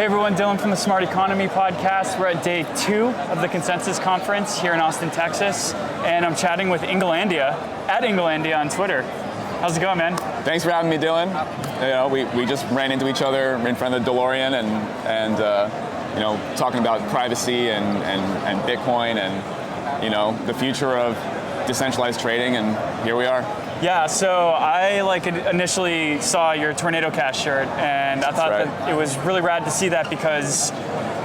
everyone, Dylan from the Smart Economy podcast. We're at day 2 of the Consensus Conference here in Austin, Texas, and I'm chatting with Ingalandia, at Ingalandia on Twitter. How's it going, man? Thanks for having me, Dylan. You know, we just ran into each other in front of the DeLorean and you know, talking about privacy and Bitcoin and, you know, the future of decentralized trading, and here we are. Yeah, so I initially saw your Tornado Cash shirt, and I thought that it was really rad to see that because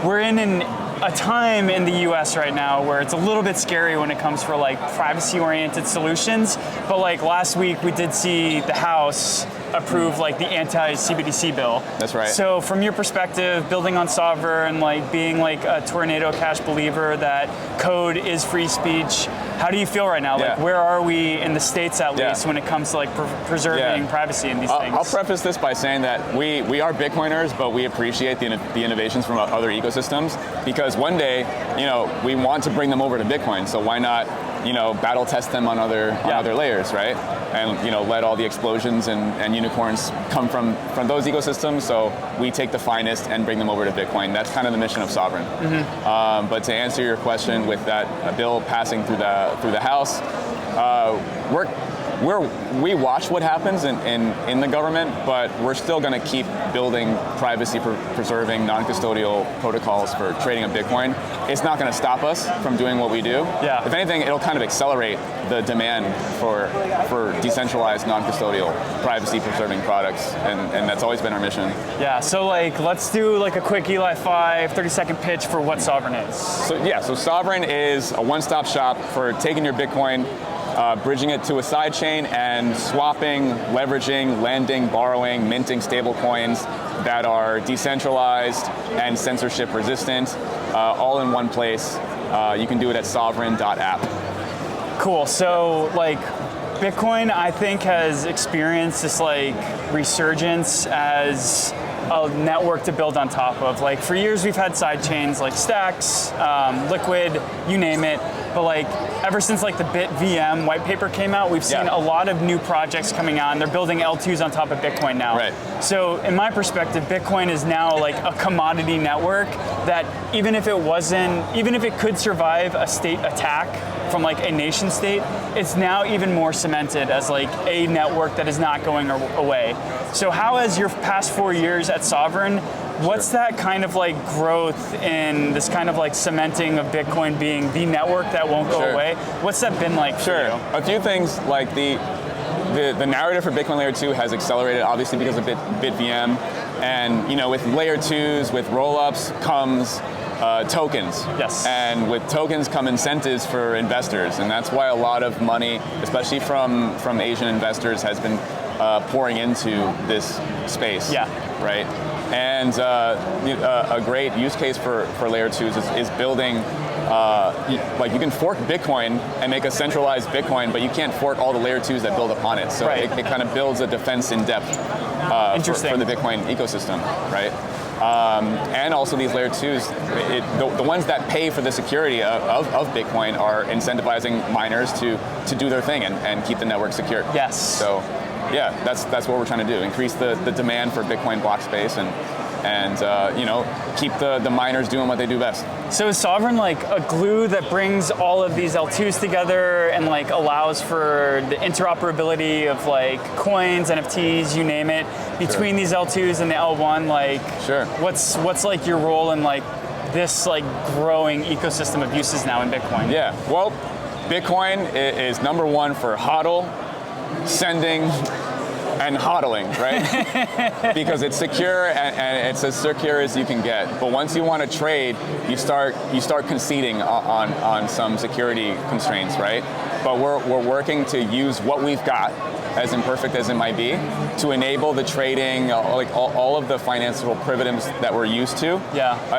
we're in a time in the US right now where it's a little bit scary when it comes for privacy-oriented solutions. But last week we did see the House approve the anti-CBDC bill. That's right. So from your perspective, building on Sovryn and being a Tornado Cash believer that code is free speech, how do you feel right now? Where are we in the States at least when it comes to preserving privacy in these things? I'll preface this by saying that we are Bitcoiners, but we appreciate the innovations from other ecosystems, because one day, you know, we want to bring them over to Bitcoin. So why not, you know, battle test them on other layers, right? And, you know, let all the explosions and unicorns come from those ecosystems. So we take the finest and bring them over to Bitcoin. That's kind of the mission of Sovryn. Mm-hmm. But to answer your question, with that bill passing through the House, we watch what happens in the government, but we're still going to keep building privacy-preserving, non-custodial protocols for trading of Bitcoin. It's not going to stop us from doing what we do. Yeah. If anything, it'll kind of accelerate the demand for decentralized, non-custodial, privacy-preserving products, and that's always been our mission. Yeah. So let's do a quick Eli 5 30-second pitch for what Sovryn is. So Sovryn is a one-stop shop for taking your Bitcoin, bridging it to a sidechain, and swapping, leveraging, lending, borrowing, minting stable coins that are decentralized and censorship resistant, all in one place. You can do it at sovryn.app. Cool. So Bitcoin, I think, has experienced this resurgence as a network to build on top of. For years we've had sidechains like Stacks, Liquid, you name it. But ever since the BitVM white paper came out, we've seen a lot of new projects coming on. They're building L2s on top of Bitcoin now. Right. So in my perspective, Bitcoin is now a commodity network that even if it could survive a state attack from a nation state, it's now even more cemented as a network that is not going away. So how has your past 4 years at Sovryn, what's that kind of growth in this kind of cementing of Bitcoin being the network that won't go away? What's that been like for you? A few things, the narrative for Bitcoin Layer 2 has accelerated, obviously because of BitVM, and you know, with Layer 2s, with rollups comes tokens. Yes. And with tokens come incentives for investors, and that's why a lot of money, especially from Asian investors, has been pouring into this space. Yeah. Right. And a great use case for Layer 2s is building, you can fork Bitcoin and make a centralized Bitcoin, but you can't fork all the Layer 2s that build upon it. So it kind of builds a defense in depth for the Bitcoin ecosystem, right? And also these Layer 2s, the ones that pay for the security of Bitcoin are incentivizing miners to do their thing and keep the network secure. Yes. So yeah, that's what we're trying to do, increase the demand for Bitcoin block space and you know, keep the miners doing what they do best. So is Sovryn a glue that brings all of these L2s together and allows for the interoperability of coins, NFTs, you name it, between these L2s and the L1? Sure. What's your role in this growing ecosystem of uses now in Bitcoin? Yeah. Well, Bitcoin is number one for HODL, sending, and hodling, right? Because it's secure and it's as secure as you can get. But once you want to trade, you start conceding on some security constraints, right? But we're working to use what we've got, as imperfect as it might be, to enable the trading, all of the financial primitives that we're used to,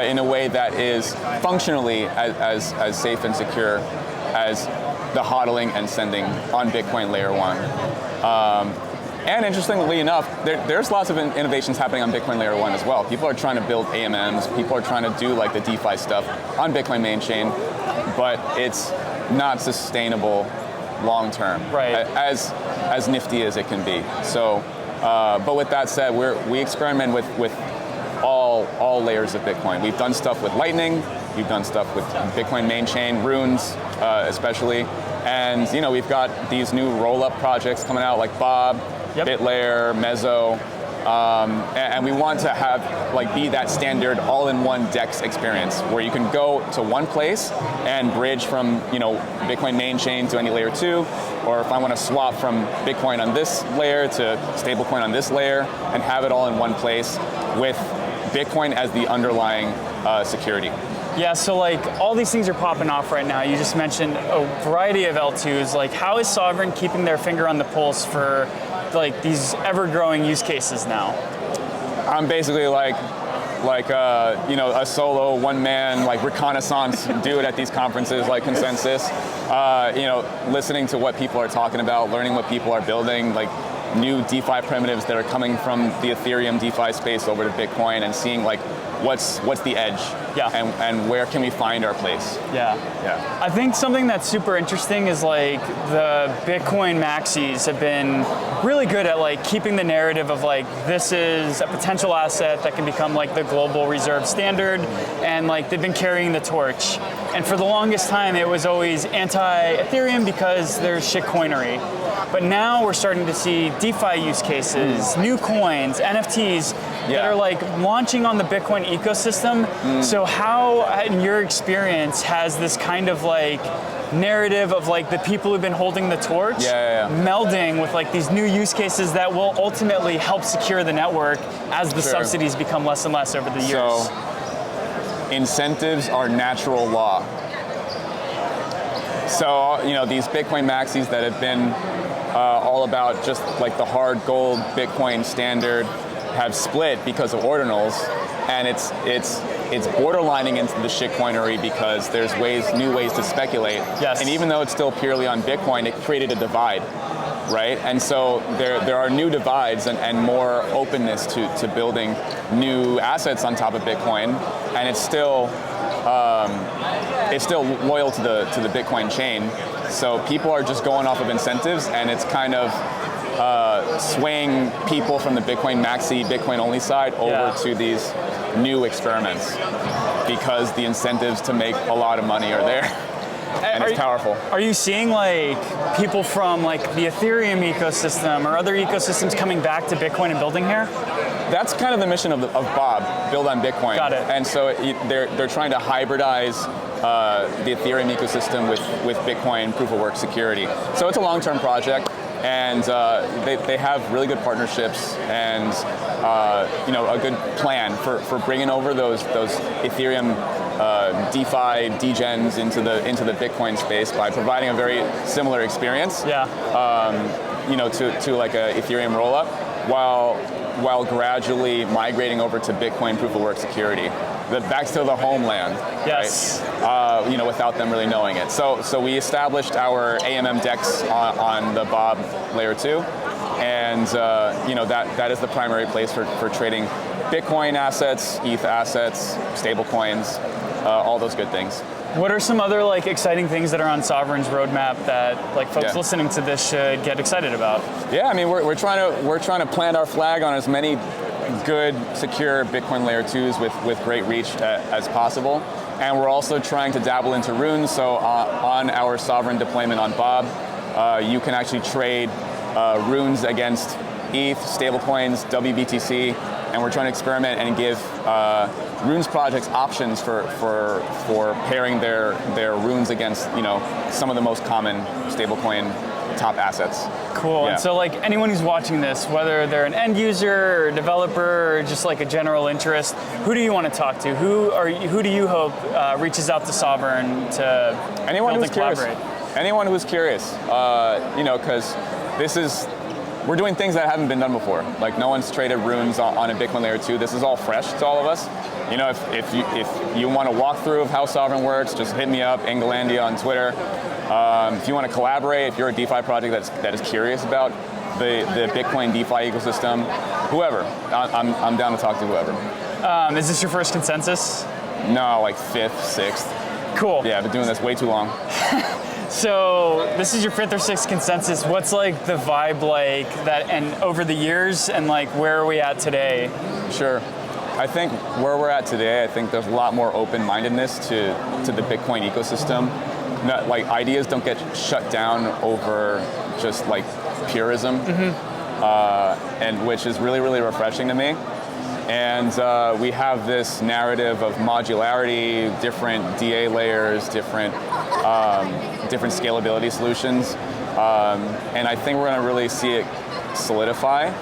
in a way that is functionally as safe and secure as the hodling and sending on Bitcoin Layer 1. And interestingly enough, there's lots of innovations happening on Bitcoin Layer 1 as well. People are trying to build AMMs, people are trying to do the DeFi stuff on Bitcoin main chain, but it's not sustainable long term, right? As nifty as it can be. So, but with that said, we experiment with all layers of Bitcoin. We've done stuff with Lightning, we've done stuff with Bitcoin main chain, runes especially, and we've got these new roll-up projects coming out like Bob, BitLayer, Mezzo, and we want to have be that standard all-in-one DEX experience where you can go to one place and bridge from Bitcoin main chain to any layer 2, or if I want to swap from Bitcoin on this layer to stablecoin on this layer and have it all in one place with Bitcoin as the underlying security. Yeah, so all these things are popping off right now. You just mentioned a variety of L2s. How is Sovryn keeping their finger on the pulse for these ever-growing use cases now? I'm basically a solo one-man reconnaissance dude at these conferences like Consensus. Listening to what people are talking about, learning what people are building, new DeFi primitives that are coming from the Ethereum DeFi space over to Bitcoin, and seeing what's the edge, and where can we find our place. Yeah. I think something that's super interesting is the Bitcoin maxis have been really good at keeping the narrative of this is a potential asset that can become the global reserve standard, and they've been carrying the torch. And for the longest time, it was always anti-Ethereum because there's shitcoinery. But now we're starting to see DeFi use cases, new coins, NFTs that are launching on the Bitcoin ecosystem. So how, in your experience, has this kind of narrative of the people who've been holding the torch melding with these new use cases that will ultimately help secure the network as the subsidies become less and less over the years? So, incentives are natural law. So, these Bitcoin maxis that have been all about just the hard gold Bitcoin standard have split because of ordinals, and it's borderlining into the shitcoinery because there's new ways to speculate. Yes. And even though it's still purely on Bitcoin, it created a divide, right? And so there are new divides and more openness to building new assets on top of Bitcoin, and it's still loyal to the Bitcoin chain. So people are just going off of incentives, and it's kind of swaying people from the Bitcoin maxi, Bitcoin only side over to these new experiments because the incentives to make a lot of money are there. And it's powerful. Are you seeing people from the Ethereum ecosystem or other ecosystems coming back to Bitcoin and building here? That's kind of the mission of Bob, build on Bitcoin. Got it. And so they're trying to hybridize the Ethereum ecosystem with Bitcoin proof of work security. So it's a long-term project, and they have really good partnerships and a good plan for bringing over those Ethereum DeFi degens into the Bitcoin space by providing a very similar experience. To a Ethereum rollup, while gradually migrating over to Bitcoin proof of work security. Back to the homeland, yes. Right? Without them really knowing it. So we established our AMM DEX on the Bob layer 2, and that is the primary place for trading Bitcoin assets, ETH assets, stable coins, all those good things. What are some other exciting things that are on Sovryn's roadmap that folks listening to this should get excited about? Yeah, I mean we're trying to plant our flag on as many good, secure Bitcoin layer 2s with great reach as possible, and we're also trying to dabble into runes. So on our Sovryn deployment on Bob, you can actually trade runes against ETH, stablecoins, WBTC, and we're trying to experiment and give runes projects options for pairing their runes against some of the most common stablecoin top assets. Cool. And so anyone who's watching this, whether they're an end user or developer or just a general interest, who do you want to talk to? Who do you hope reaches out to Sovryn to build and collaborate? Anyone who's curious, because we're doing things that haven't been done before. No one's traded runes on a Bitcoin layer 2. This is all fresh to all of us. If you want a walkthrough of how Sovryn works, just hit me up, Ingalandia on Twitter. If you want to collaborate, if you're a DeFi project that is curious about the Bitcoin DeFi ecosystem, whoever, I'm down to talk to whoever. Is this your first consensus? No, 5th, 6th. Cool. Yeah, I've been doing this way too long. So this is your 5th or 6th consensus. What's the vibe that, and over the years, and where are we at today? Sure. I think where we're at today, I think there's a lot more open-mindedness to the Bitcoin ecosystem. Not, like, ideas don't get shut down over just like purism, and which is really, really refreshing to me. And we have this narrative of modularity, different DA layers, different scalability solutions, and I think we're going to really see it solidify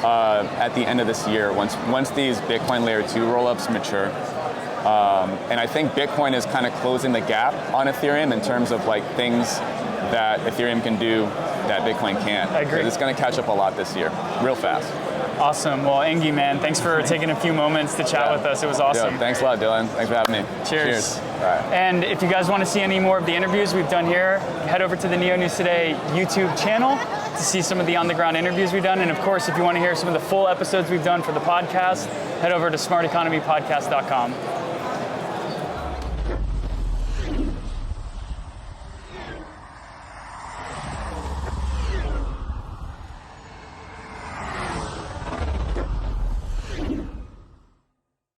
at the end of this year once these Bitcoin Layer 2 rollups mature. And I think Bitcoin is kind of closing the gap on Ethereum in terms of like things that Ethereum can do that Bitcoin can't. I agree. It's going to catch up a lot this year, real fast. Awesome. Well, Engi, man, thanks for taking a few moments to chat with us. It was awesome. Yeah, thanks a lot, Dylan. Thanks for having me. Cheers. All right. And if you guys want to see any more of the interviews we've done here, head over to the Neo News Today YouTube channel to see some of the on-the-ground interviews we've done. And of course, if you want to hear some of the full episodes we've done for the podcast, head over to smarteconomypodcast.com.